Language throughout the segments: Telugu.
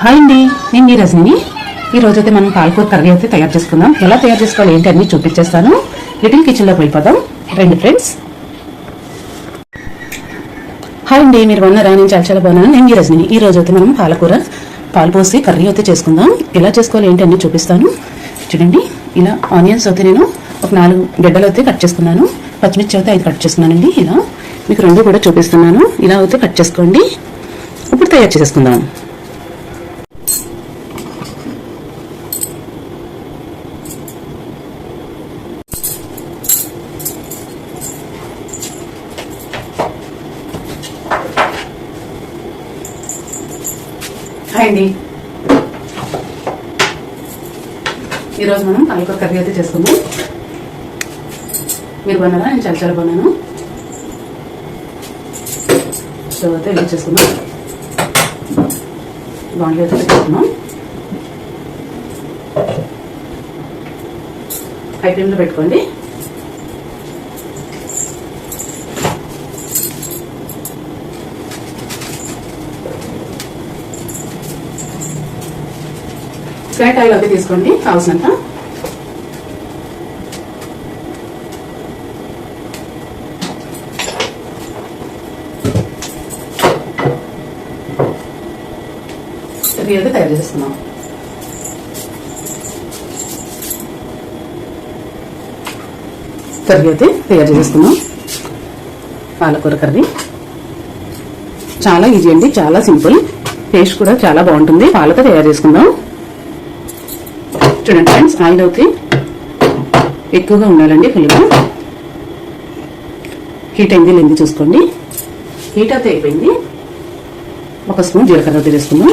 హాయ్ అండి, నేను మీ రజని. ఈ రోజైతే మనం పాలకూర కర్రీ అయితే తయారు చేసుకుందాం. ఎలా తయారు చేసుకోవాలి ఏంటి అన్ని చూపించేస్తాను. లిటిల్ కిచెన్లోకి వెళ్ళిపోదాం రండి ఫ్రెండ్స్. హాయ్ అండి, మీరు బాగున్నారా? నేను చాలా బాగున్నాను. నేను మీ రజని. ఈ రోజు అయితే మనం పాలకూర పాలు పోసి కర్రీ అయితే చేసుకుందాం. ఎలా చేసుకోవాలి ఏంటి అన్ని చూపిస్తాను. చూడండి, ఇలా ఆనియన్స్ అయితే నేను ఒక 4 గడ్డలు అయితే కట్ చేసుకున్నాను. పచ్చిమిర్చి అయితే 5 కట్ చేసుకున్నానండి. ఇలా మీకు 2 కూడా చూపిస్తున్నాను. ఇలా అయితే కట్ చేసుకోండి. ఇప్పుడు తయారు చేసుకుందాం. హాయ్ అండి, ఈరోజు మనం పాలకూర కర్రీ అయితే చేసుకుందాం. మీరు బాగున్నారా? నేను చాలా బాగున్నాను. స్టవ్ అయితే ఇలా చేసుకుందాం. బాండ్లు అయితే పెట్టుకుందాం. హై ఫ్లేమ్లో పెట్టుకోండి. ఫ్రైట్ ఆయిల్ అయితే తీసుకోండి కావాల్సినంత. కర్రీ అయితే తయారు చేస్తున్నాం. పాలకూర కర్రీ చాలా ఈజీ అండి, చాలా సింపుల్. టేస్ట్ కూడా చాలా బాగుంటుంది. పాలతో తయారు చేసుకుందాం. చూడండి ఫ్రెండ్స్, ఆయిల్ అయితే ఎక్కువగా ఉండాలండి. ఫుల్గా హీట్ అయింది లేని చూసుకోండి. హీట్ అయితే అయిపోయింది. 1 స్పూన్ జీలకర్ర తీసుకుందాం.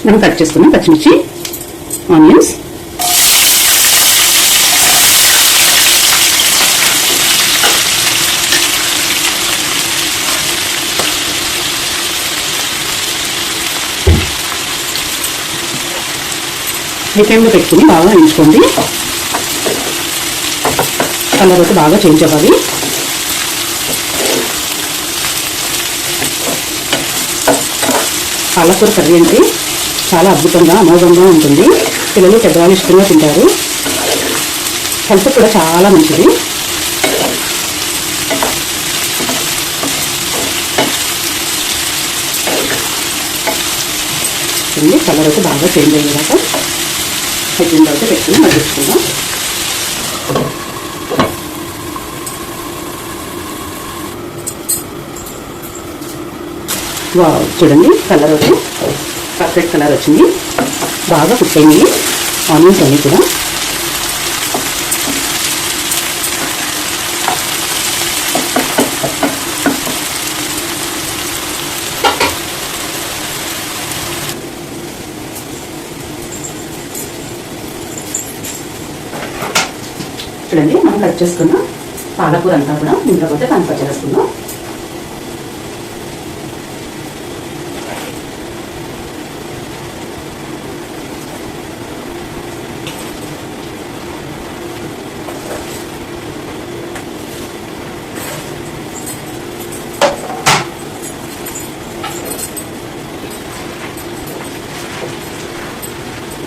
మనం కట్ చేసుకున్నాం పచ్చిమిర్చి, ఆనియన్స్, ఈ టైంలో పెట్టుకుని బాగా వేయించుకోండి. కలర్ అయితే బాగా చేంజ్ అవ్వాలి. పాలకూర కర్రీ అంటే చాలా అద్భుతంగా అమోఘంగా ఉంటుంది. పిల్లలు పెద్దవాళ్ళు ఇష్టంగా తింటారు. హెల్త్ కూడా చాలా మంచిది. కలర్ అయితే బాగా చేంజ్ అయ్యేదాకా హెచ్చిన తర్వాత పెట్టుకుని మగ్గించుకుందాం. చూడండి, కలర్ అయితే పర్ఫెక్ట్ కలర్ వచ్చింది. బాగా కుక్ అయింది ఆనియన్స్ అన్నీ కూడా. చూడండి, మనం కట్ చేసుకున్న పాలకూర అంతా కూడా ఇంట్లో పోతే ట్రాన్స్ఫర్ చేసుకుందాం.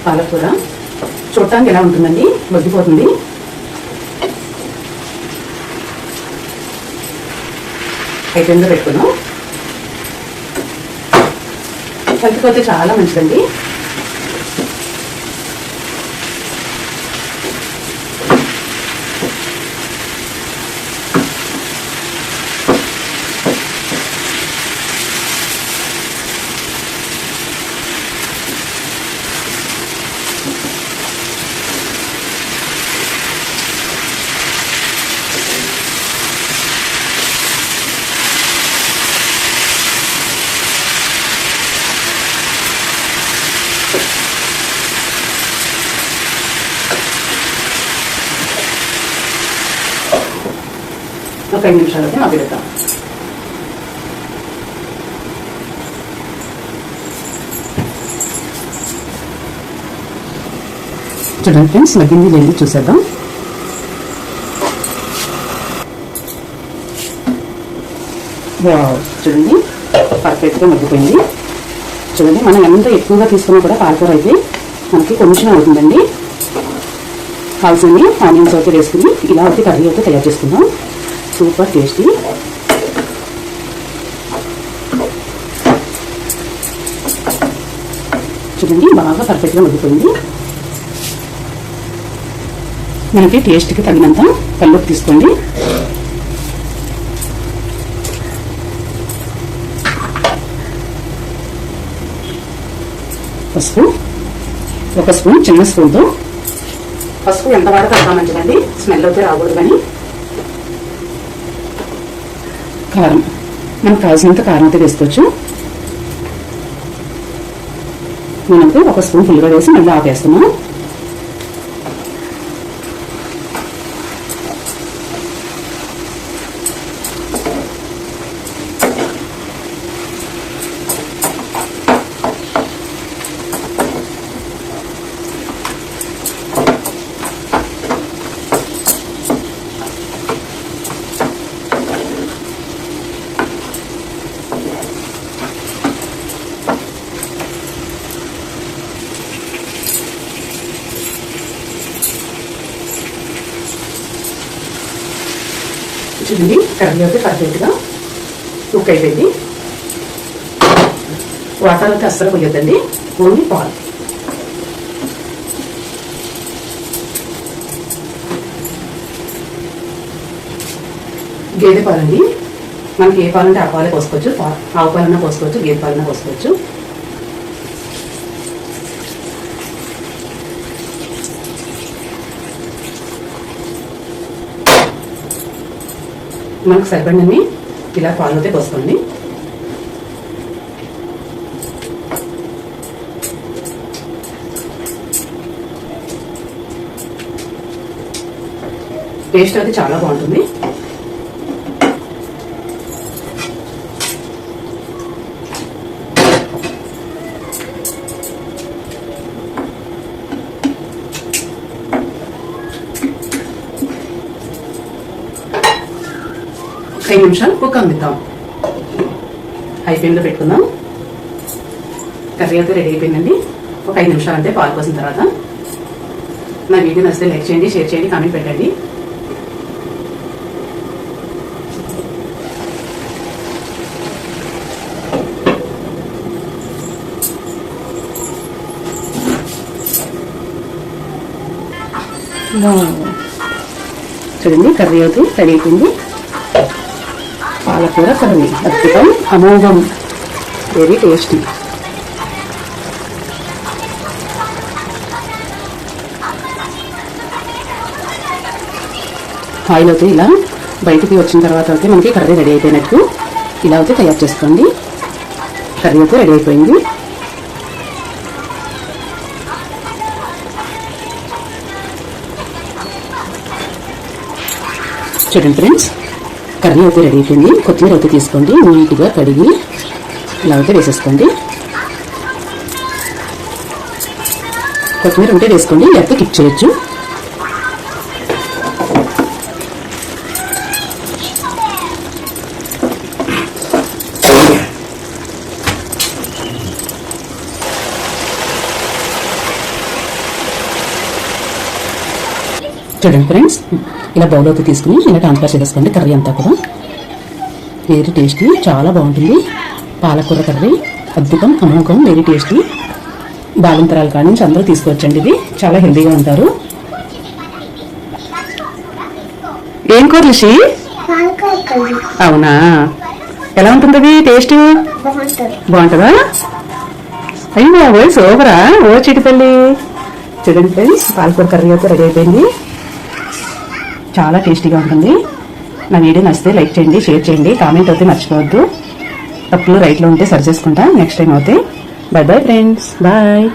పాలకూర చూడటానికి ఎలా ఉంటుందండి, మగ్గిపోతుంది. ఐటెంలో పెట్టుకున్నాం. హెల్త్కి అయితే చాలా మంచిదండి. ఒక 5 నిమిషాలు అయితే మగ్గిద్దాం. చూడండి ఫ్రెండ్స్, మగ్గింది లేని చూసేద్దాం. చూడండి పర్ఫెక్ట్గా మగ్గిపోయింది. చూడండి మనం ఎంత ఎక్కువగా తీసుకున్నా కూడా పాలకూర అయితే మనకి కొంచెం అవుతుందండి. కావాల్సింది ఆనియన్స్ అయితే వేసుకుని ఇలా అయితే కర్రీ అయితే తయారు చేసుకుందాం. Super tasty. చూడండి బాగా పర్ఫెక్ట్గా మగ్గిపోయింది. మనకి టేస్ట్కి తగినంత కల్లుప్పు తీసుకోండి. పసుపు 1 స్పూన్, చిన్న స్పూన్తో. పసుపు ఎంత వాడితే అంత మంచిదండి, స్మెల్ అయితే రాకూడదు. కానీ కారం మనకు కావాల్సినంత కారం అయితే వేసుకోవచ్చు. నేనైతే 1 స్పూన్ ఫుల్గా వేసి మళ్ళీ ఆపేస్తున్నాను. చూడండి కర్రీ అయితే పర్ఫెక్ట్గా కుక్ అయిపోయింది. వాటర్ అయితే అస్సలు పోయొద్దండి, ఓన్లీ పాలు. గేదె పాలండి, మనకి ఏ పాలంటే ఆ పాలే పోసుకోవచ్చు. ఆవు పాలన్నా పోసుకోవచ్చు, గేదె పాలన్నా పోసుకోవచ్చు. మనకు సరిపడినవి ఇలా పాలు అయితే పోసుకోండి. టేస్ట్ అయితే చాలా బాగుంటుంది. ఒక 5 నిమిషాలు కుక్ అందిద్దాం. హై ఫ్లేమ్లో పెట్టుకుందాం. కర్రీ అయితే రెడీ అయిపోయిందండి. ఒక 5 నిమిషాలు అంతే పాలు పోసిన తర్వాత. నా వీడియో నచ్చితే లైక్ చేయండి, షేర్ చేయండి, కామెంట్ పెట్టండి. చూడండి కర్రీ అయితే రెడీ అయిపోయింది. పాలకూర కర్రీ అద్భుతం, అమోఘం, వెరీ టేస్టీ. ఆయిల్ అయితే ఇలా బయటికి వచ్చిన తర్వాత అయితే మనకి కర్రీ రెడీ అయిపోయినట్టు ఇలా అయితే తయారు చేసుకోండి. కర్రీ అయితే రెడీ అయిపోయింది. చూడండి ఫ్రెండ్స్, కర్రీ అయితే రెడీ అయిపోయింది. కొత్తిమీర అయితే తీసుకోండి, నీట్గా కడిగి ఇలా అయితే వేసేసుకోండి. కొత్తిమీర ఉంటే వేసుకోండి, లేకపోతే కిప్ చేయొచ్చు. చూడండి ఫ్రెండ్స్, ఇలా బౌల్ అయితే తీసుకుని ఇలా ట్రాన్స్ఫర్ చేసేసుకోండి. కర్రీ అంతా కూడా వెరీ టేస్టీ, చాలా బాగుంటుంది. పాలకూర కర్రీ అద్భుతం, అమోఘం, వెరీ టేస్టీ. బాలింతరాల కాడి నుంచి అందరూ తీసుకోవచ్చండి. ఇది చాలా హెల్దీగా ఉంటారు. ఏం కూర రిషి? అవునా, ఎలా ఉంటుంది అది టేస్ట్? బాగుంటుందా? అయ్యో ఓ సూపరా, ఓ చిటి తల్లి. చూడండి ఫ్రెండ్స్, పాలకూర కర్రీ అయితే రెడీ అయిపోయింది. చాలా టేస్టీగా ఉంటుంది. నా వీడియో నచ్చితే లైక్ చేయండి, షేర్ చేయండి, కామెంట్ అయితే మర్చిపోవద్దు. తప్పులు రైట్లో ఉంటే సరి చేసుకుంటా నెక్స్ట్ టైం అవుతాయి. Bye bye friends, bye.